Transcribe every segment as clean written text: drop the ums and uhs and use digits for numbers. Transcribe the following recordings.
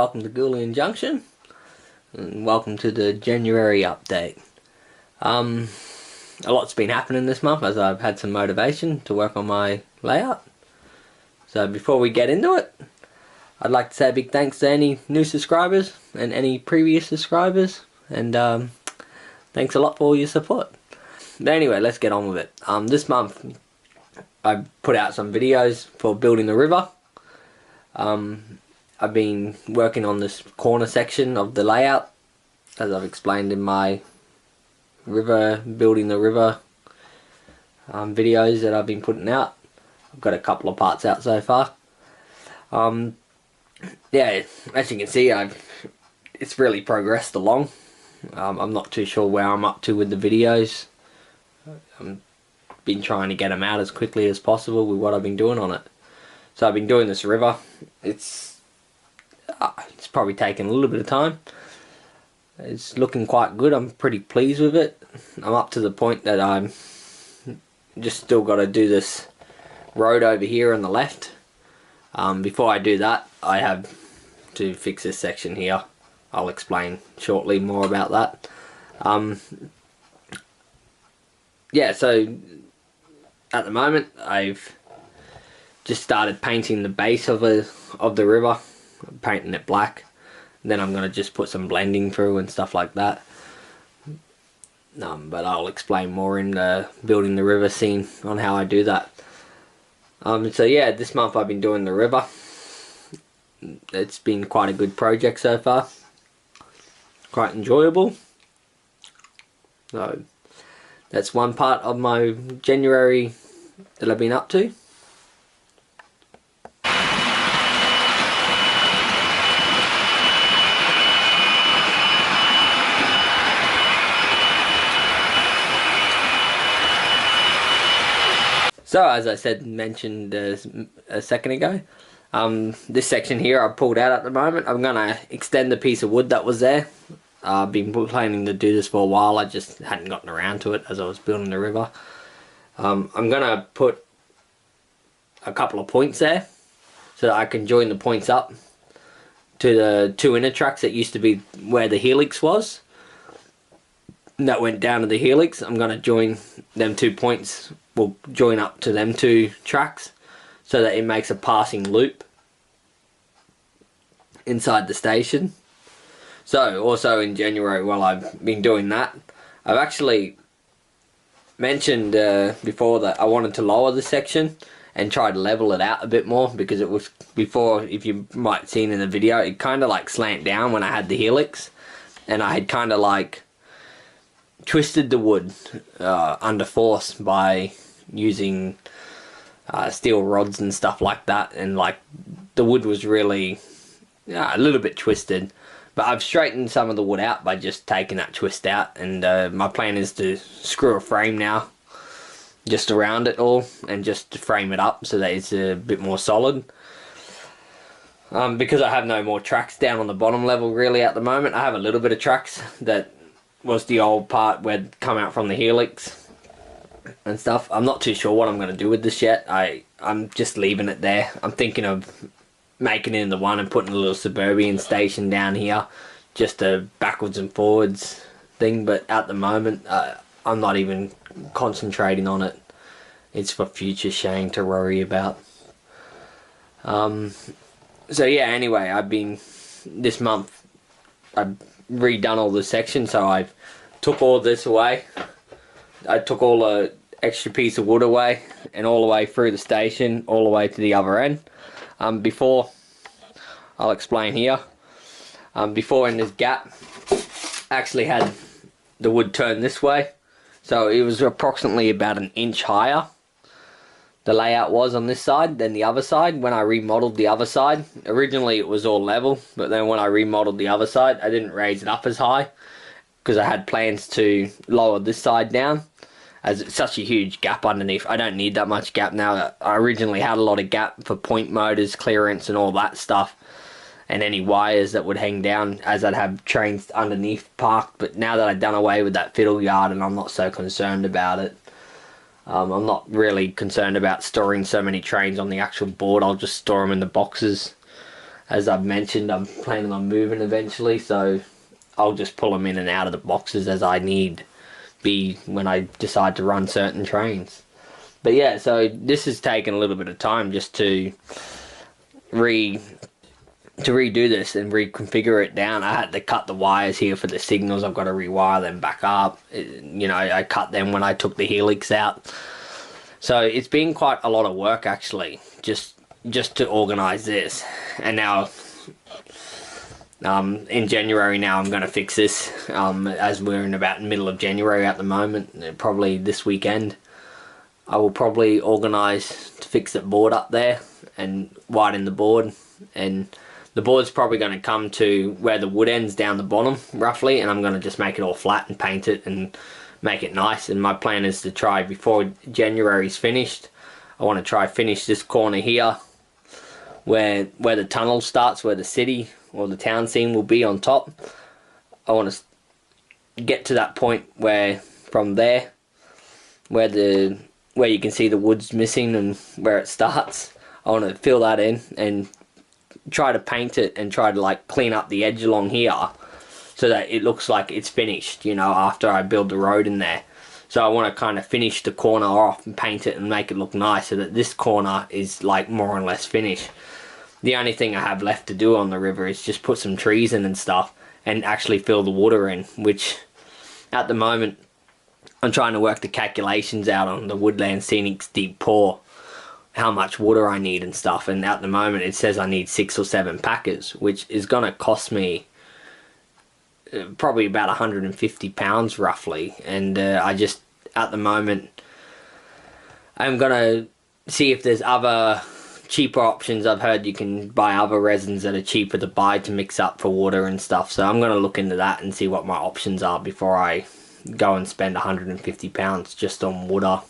welcome to Gouldian Junction, and welcome to the January update. A lot's been happening this month as I've had some motivation to work on my layout. So before we get into it, I'd like to say a big thanks to any new subscribers and any previous subscribers, and thanks a lot for all your support. But anyway, let's get on with it. This month I put out some videos for building the river. I've been working on this corner section of the layout, as I've explained in my building the river videos that I've been putting out. I've got a couple of parts out so far. Yeah, as you can see, it's really progressed along. I'm not too sure where I'm up to with the videos. I've been trying to get them out as quickly as possible with what I've been doing on it. So I've been doing this river. It's probably taken a little bit of time. It's looking quite good. I'm pretty pleased with it. I'm up to the point that I'm just still got to do this road over here on the left. Before I do that, I have to fix this section here. I'll explain shortly more about that. Yeah, so at the moment I've just started painting the base of the river, painting it black. Then I'm going to just put some blending through and stuff like that. But I'll explain more in the building the river scene on how I do that. So yeah, this month I've been doing the river. It's been quite a good project so far. Quite enjoyable. So that's one part of my January that I've been up to. So as I mentioned a second ago, this section here I've pulled out at the moment. I'm going to extend the piece of wood that was there. I've been planning to do this for a while. I just hadn't gotten around to it as I was building the river. I'm going to put a couple of points there so that I can join the points up to the two inner tracks that used to be where the helix was. And that went down to the helix. I'm going to join them 2 points. We'll join up to them 2 tracks so that it makes a passing loop inside the station. So also in January, while I've been doing that, I've actually mentioned before that I wanted to lower the section and try to level it out a bit more, because it was before, if you might have seen in the video, it kind of like slant down when I had the helix, and I had kind of like twisted the wood under force by using steel rods and stuff like that, and like the wood was really a little bit twisted. But I've straightened some of the wood out by just taking that twist out, and my plan is to screw a frame now just around it all and just to frame it up so that it's a bit more solid. Because I have no more tracks down on the bottom level really at the moment. I have a little bit of tracks that was the old part where it come out from the helix and stuff. I'm not too sure what I'm going to do with this yet. I'm just leaving it there. I'm thinking of making it into one and putting a little suburban station down here, just a backwards and forwards thing, but at the moment I'm not even concentrating on it. It's for future Shane to worry about. So yeah, anyway, this month I've redone all the sections, so I've took all this away. I took all the extra piece of wood away and all the way through the station, all the way to the other end. Before, I'll explain here, before in this gap, I actually had the wood turned this way, so it was approximately about 1 inch higher, the layout was on this side than the other side. When I remodeled the other side, originally it was all level, but then when I remodeled the other side, I didn't raise it up as high, because I had plans to lower this side down, as it's such a huge gap underneath. I don't need that much gap now. I originally had a lot of gap for point motors, clearance and all that stuff, and any wires that would hang down as I'd have trains underneath parked. But now that I've done away with that fiddle yard and I'm not so concerned about it, I'm not really concerned about storing so many trains on the actual board. I'll just store them in the boxes as I've mentioned, I'm planning on moving eventually, so I'll just pull them in and out of the boxes as I need be when I decide to run certain trains. But yeah, so this has taken a little bit of time just to redo this and reconfigure it down. I had to cut the wires here for the signals. I've got to rewire them back up. You know, I cut them when I took the helix out. So it's been quite a lot of work actually, just to organise this. And now, in January now, I'm going to fix this. As we're in about the middle of January at the moment, probably this weekend, I will probably organise to fix that board up there and widen the board. And the board's probably going to come to where the wood ends down the bottom, roughly, and I'm going to just make it all flat and paint it and make it nice. And my plan is to try, before January's finished, I want to try finish this corner here where the tunnel starts, where the city or the town scene will be on top. I want to get to that point where, from there, where you can see the wood's missing and where it starts. I want to fill that in and try to paint it and try to like clean up the edge along here so that it looks like it's finished, you know, after I build the road in there. So I want to kind of finish the corner off and paint it and make it look nice so that this corner is like more or less finished. The only thing I have left to do on the river is just put some trees in and stuff and actually fill the water in, which at the moment I'm trying to work the calculations out on the Woodland Scenic Deep Pour, how much water I need and stuff, and at the moment it says I need 6 or 7 packers, which is going to cost me probably about 150 pounds roughly. And I just, at the moment, I'm going to see if there's other cheaper options. I've heard you can buy other resins that are cheaper to buy to mix up for water and stuff, so I'm going to look into that and see what my options are before I go and spend 150 pounds just on water.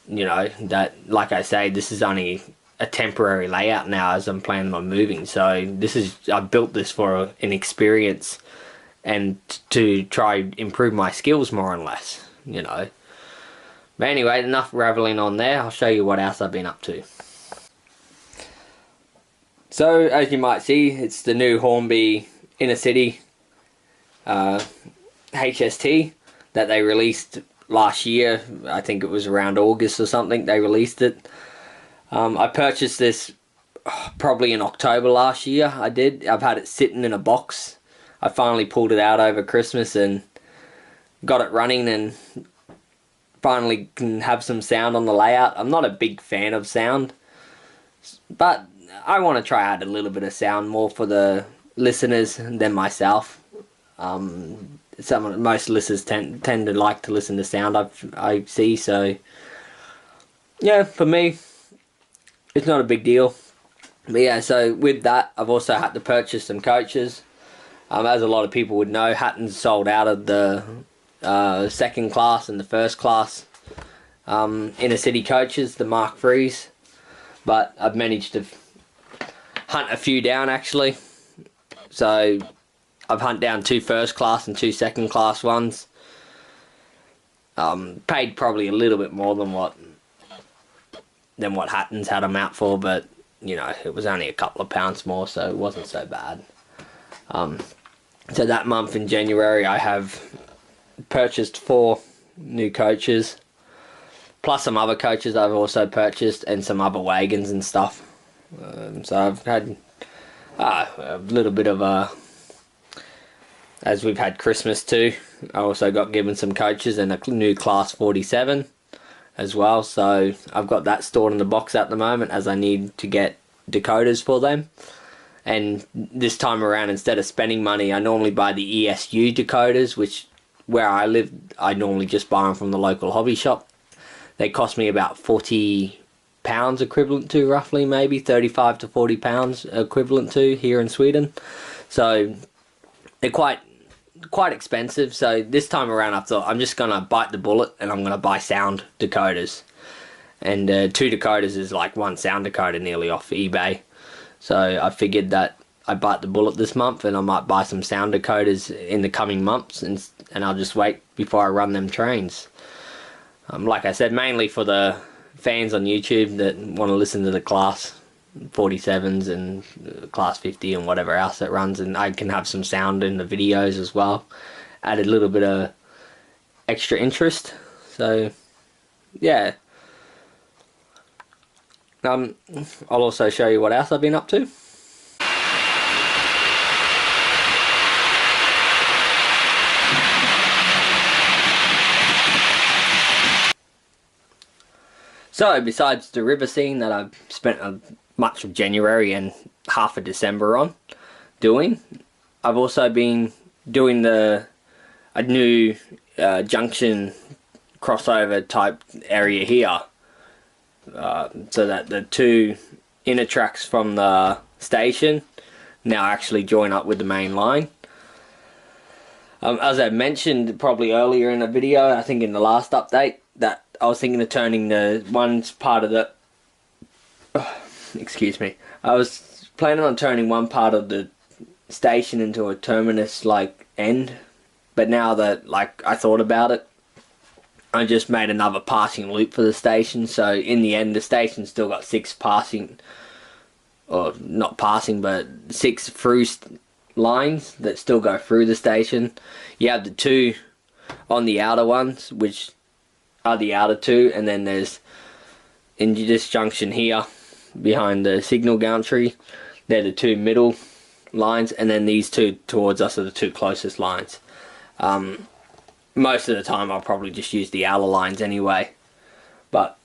You know, that, like I say, this is only a temporary layout now as I'm planning on moving, so this is, I built this for an experience and to try improve my skills more or less, you know. But anyway, enough raveling on there. I'll show you what else I've been up to. So as you might see, it's the new Hornby Inner City HST that they released last year. I think it was around August or something they released it. I purchased this probably in October last year. I've had it sitting in a box. I finally pulled it out over Christmas and got it running and finally can have some sound on the layout. I'm not a big fan of sound, but I want to try out a little bit of sound more for the listeners than myself. Most listeners tend to like to listen to sound I see, so yeah, for me it's not a big deal. But yeah, so with that I've also had to purchase some coaches. As a lot of people would know, Hatton's sold out of the second class and the first class inner city coaches, the Mark III's, but I've managed to hunt a few down actually. So I've hunted down 2 first class and 2 second class ones. Paid probably a little bit more than what Hatton's had them out for, but you know, it was only a couple of pounds more, so it wasn't so bad. So that month in January I have purchased 4 new coaches, plus some other coaches I've also purchased and some other wagons and stuff. So I've had a little bit of a, as we've had Christmas too, I also got given some coaches and a new class 47 as well, so I've got that stored in the box at the moment as I need to get decoders for them. And this time around, instead of spending money, I normally buy the ESU decoders, which where I live I normally just buy them from the local hobby shop. They cost me about £40 equivalent to, roughly, maybe 35 to 40 pounds equivalent to here in Sweden, so they're quite expensive. So this time around I thought I'm just gonna bite the bullet and I'm gonna buy sound decoders, and 2 decoders is like 1 sound decoder nearly off eBay. So I figured that I bite the bullet this month and I might buy some sound decoders in the coming months, and I'll just wait before I run them trains. Like I said, mainly for the fans on YouTube that want to listen to the class 47s and class 50 and whatever else that runs, and I can have some sound in the videos as well. Added a little bit of extra interest. So yeah. I'll also show you what else I've been up to. So besides the river scene that I've spent much of January and half of December on doing, I've also been doing a new junction crossover type area here, so that the two inner tracks from the station now actually join up with the main line. As I mentioned probably earlier in the video, I think in the last update, that I was thinking of turning the one part of the excuse me, I was planning on turning one part of the station into a terminus like end, but now that I thought about it, I just made another passing loop for the station. So in the end, the station still got 6 passing, or not passing, but 6 through lines that still go through the station. You have the 2 on the outer ones, which are the outer 2, and then there's in this junction here behind the signal gantry, they're the 2 middle lines, and then these 2 towards us are the 2 closest lines. Most of the time I'll probably just use the outer lines anyway, but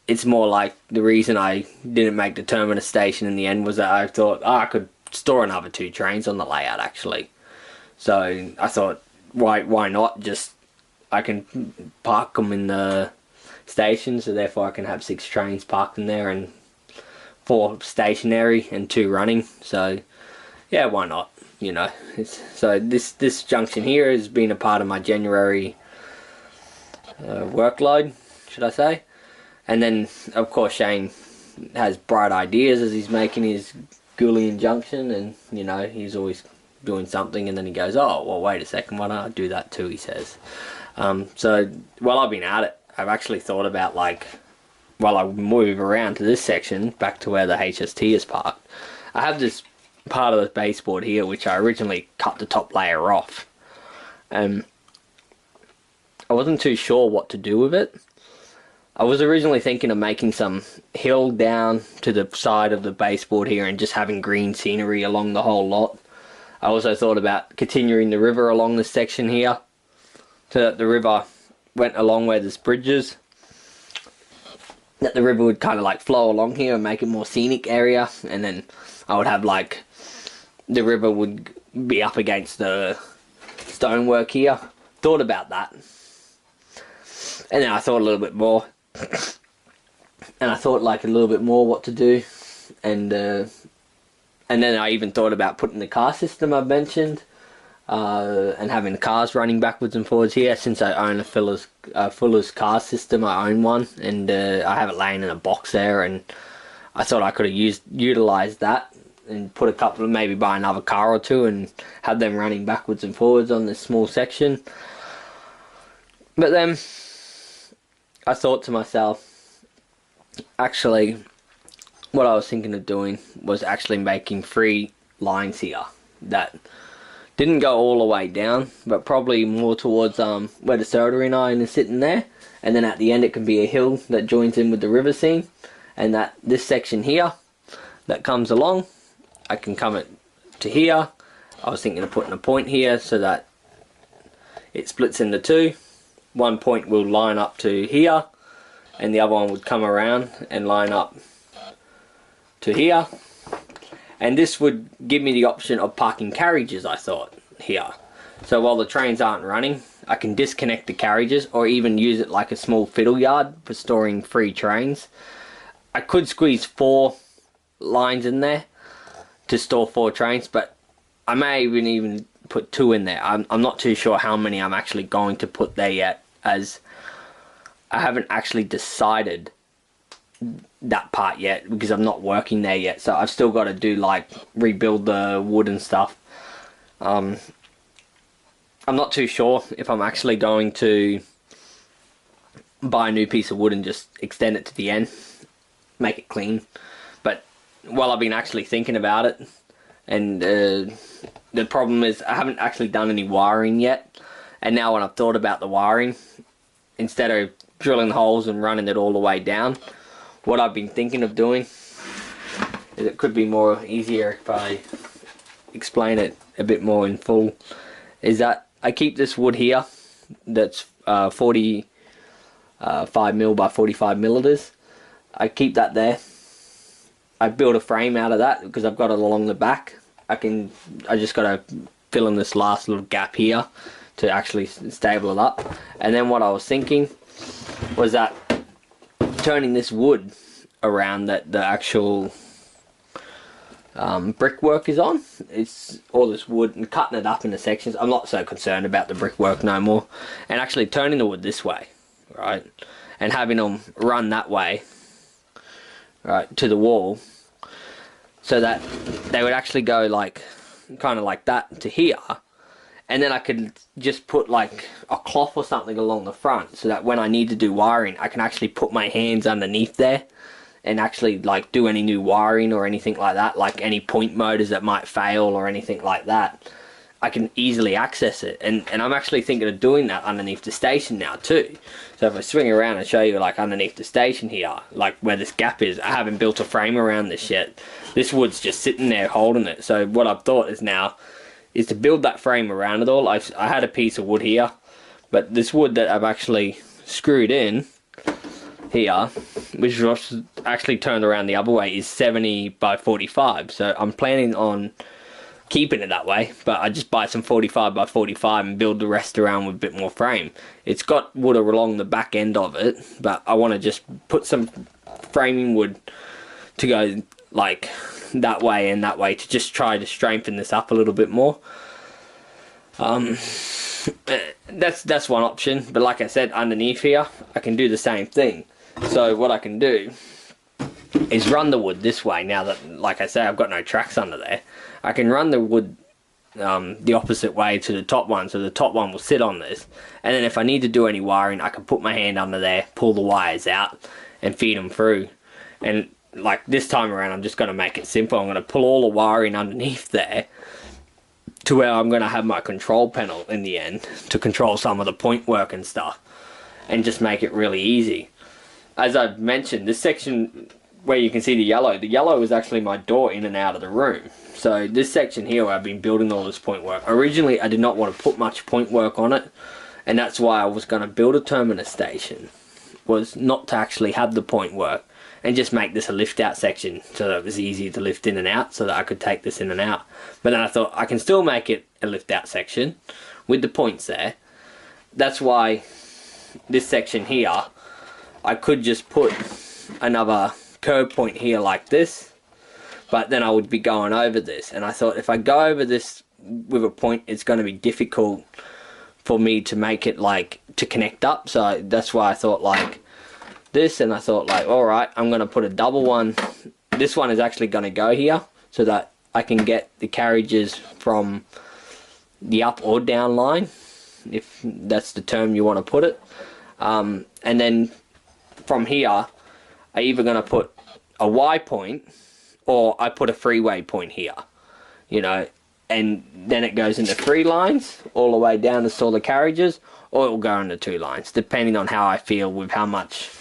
it's more like the reason I didn't make the terminus station in the end was that I thought I could store another 2 trains on the layout actually. So I thought, why not? Just I can park them in the station, so therefore I can have 6 trains parked in there and 4 stationary and 2 running. So yeah, why not? You know, so this junction here has been a part of my January workload, should I say. And then of course Shane has bright ideas as he's making his Gouldian Junction, and you know, he's always doing something, and then he goes, oh well, wait a second, why don't I do that too, he says. So while I've been at it, I've actually thought about, while I move around to this section back to where the HST is parked, I have this part of the baseboard here which I originally cut the top layer off, and I wasn't too sure what to do with it. I was originally thinking of making some hill down to the side of the baseboard here and just having green scenery along the whole lot. I also thought about continuing the river along this section here, so that the river went along where there's bridges, that the river would kind of flow along here and make it more scenic area, and then I would have the river would be up against the stonework here. Thought about that, and then I thought a little bit more, and I thought a little bit more what to do, and then I even thought about putting the car system I've mentioned, and having the cars running backwards and forwards here. Since I own a Fuller's car system, I own one, and I have it laying in a box there, and I thought I could have utilized that and put a couple of, maybe buy another car or 2 and have them running backwards and forwards on this small section. But then I thought to myself, actually what I was thinking of doing was actually making 3 lines here that didn't go all the way down, but probably more towards where the soldering iron is sitting there, and then at the end it can be a hill that joins in with the river scene, and that this section here that comes along, I can come it to here. I was thinking of putting a point here so that it splits into 2. One point will line up to here, and the other one would come around and line up to here. And this would give me the option of parking carriages, I thought, here. So while the trains aren't running, I can disconnect the carriages, or even use it like a small fiddle yard for storing 3 trains. I could squeeze 4 lines in there to store 4 trains, but I may even put 2 in there. I'm not too sure how many I'm actually going to put there yet, as I haven't actually decided that part yet, because I'm not working there yet. So I've still got to do rebuild the wood and stuff. I'm not too sure if I'm actually going to buy a new piece of wood and just extend it to the end, make it clean. But well, I've been actually thinking about it, and the problem is I haven't actually done any wiring yet. And now when I've thought about the wiring, instead of drilling holes and running it all the way down, what I've been thinking of doing is, it could be more easier if I explain it a bit more in full, is that I keep this wood here that's 45 mil by 45 mil it is. I keep that there. I build a frame out of that because I've got it along the back. I just got to fill in this last little gap here to actually stable it up. And then what I was thinking was that turning this wood around that the actual brickwork is on, it's all this wood, and cutting it up into sections. I'm not so concerned about the brickwork no more, and actually turning the wood this way, right, and having them run that way, right, to the wall, so that they would actually go like kind of like that to here, and then I could just put like a cloth or something along the front, so that when I need to do wiring, I can actually put my hands underneath there and actually like do any new wiring or anything like that, like any point motors that might fail or anything like that. I can easily access it, and I'm actually thinking of doing that underneath the station now too. So if I swing around and show you like underneath the station here, like where this gap is, I haven't built a frame around this yet. This wood's just sitting there holding it. So what I've thought is now is to build that frame around it all. I had a piece of wood here, but this wood that I've actually screwed in here, which was actually turned around the other way, is 70 by 45. So I'm planning on keeping it that way, but I just buy some 45 by 45 and build the rest around with a bit more frame. It's got wood along the back end of it, but I want to just put some framing wood to go like that way and that way to just try to strengthen this up a little bit more. That's one option, but like I said, underneath here I can do the same thing. So what I can do is run the wood this way. Now that, like I say, I've got no tracks under there, I can run the wood the opposite way to the top one, so the top one will sit on this, and then if I need to do any wiring, I can put my hand under there, pull the wires out and feed them through. And like this time around, I'm just going to make it simple. I'm going to pull all the wiring underneath there to where I'm going to have my control panel in the end to control some of the point work and stuff, and just make it really easy. As I've mentioned, this section where you can see the yellow is actually my door in and out of the room. So this section here where I've been building all this point work, originally I did not want to put much point work on it, and that's why I was going to build a terminus station, was not to actually have the point work and just make this a lift out section so that it was easy to lift in and out, so that I could take this in and out. But then I thought I can still make it a lift out section with the points there. That's why this section here, I could just put another curb point here like this, but then I would be going over this, and I thought if I go over this with a point, it's going to be difficult for me to make it like to connect up. So that's why I thought like this, and I thought like, alright, I'm going to put a double one. This one is actually going to go here so that I can get the carriages from the up or down line, if that's the term you want to put it. And then from here, I'm either going to put a Y point, or I put a freeway point here, you know, and then it goes into 3 lines all the way down to store the carriages, or it will go into 2 lines, depending on how I feel with how much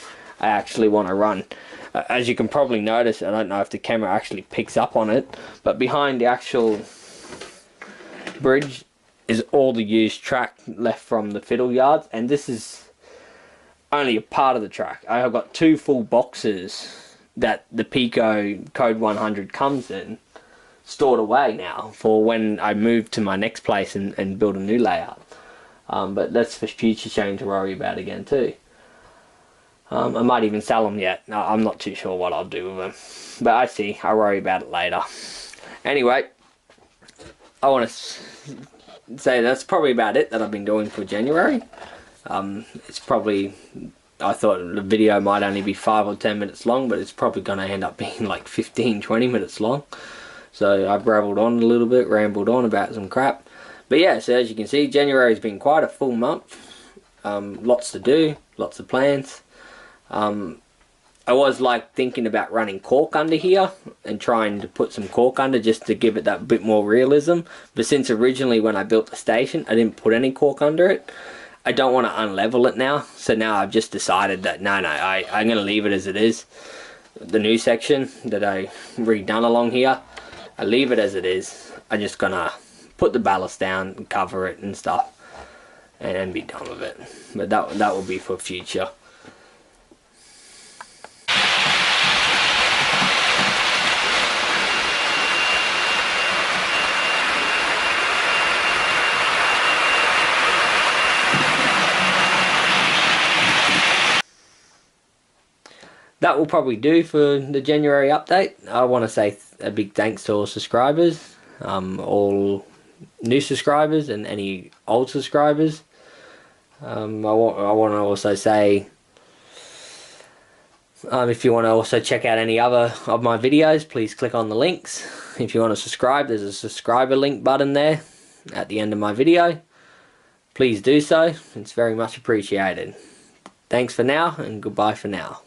I actually want to run. As you can probably notice, I don't know if the camera actually picks up on it, but behind the actual bridge is all the used track left from the fiddle yards, and this is only a part of the track. I have got 2 full boxes that the Pico Code 100 comes in, stored away now for when I move to my next place and build a new layout. But that's for future change to worry about again too. I might even sell them yet. No, I'm not too sure what I'll do with them, but I'll worry about it later. Anyway, I want to say that's probably about it that I've been doing for January. It's probably, I thought the video might only be 5 or 10 minutes long, but it's probably going to end up being like 15-20 minutes long. So I've rambled on a little bit, rambled on about some crap. But yeah, so as you can see, January's been quite a full month. Lots to do, lots of plans. I was like thinking about running cork under here and trying to put some cork under just to give it that bit more realism. But since originally when I built the station, I didn't put any cork under it, I don't want to unlevel it now. So now I've just decided that no, I'm going to leave it as it is. The new section that I redone along here, I leave it as it is. I'm just going to put the ballast down and cover it and stuff, and then be done with it. But that will be for future. That will probably do for the January update. I want to say a big thanks to all subscribers, all new subscribers and any old subscribers. I want to also say, if you want to also check out any other of my videos, please click on the links. If you want to subscribe, there's a subscriber link button there at the end of my video. Please do so. It's very much appreciated. Thanks for now, and goodbye for now.